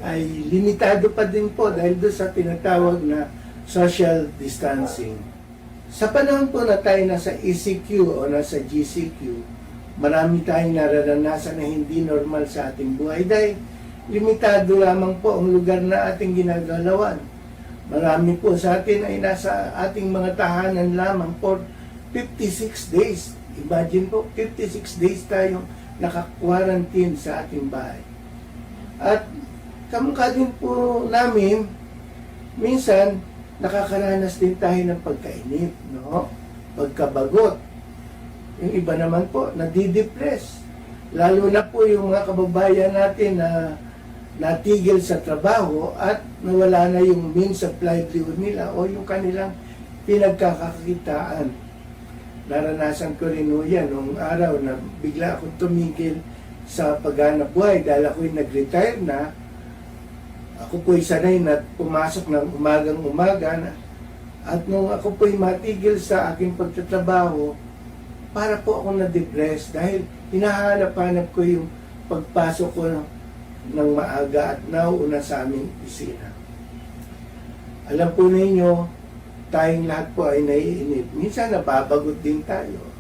ay limitado pa din po dahil doon sa tinatawag na social distancing. Sa panahon po na tayo nasa ECQ o nasa GCQ, marami tayong nararanasan na hindi normal sa ating buhay dahil limitado lamang po ang lugar na ating ginagalawan. Marami po sa atin ay nasa ating mga tahanan lamang for 56 days. Imagine po, 56 days tayong naka-quarantine sa ating bahay. At kamukha din po namin, minsan, nakakaranas din tayo ng pagkainip, no? Pagkabagot. Yung iba naman po, nadidepress. Lalo na po yung mga kababayan natin na natigil sa trabaho at nawala na yung means of livelihood nila o yung kanilang pinagkakakitaan. Naranasan ko rin ho yan nung araw na bigla akong tumigil sa paghanap buhay dahil ako'y nag-retire na. Ako po'y sanay na pumasok ng umagang-umaga na, at nung ako po'y matigil sa aking pagtatrabaho, para po ako na-depress dahil hinahanap-hanap ko yung pagpasok ko ng maaga at nauuna sa aming opisina. Alam po ninyo, tayong lahat po ay naiinip. Minsan nababagot din tayo.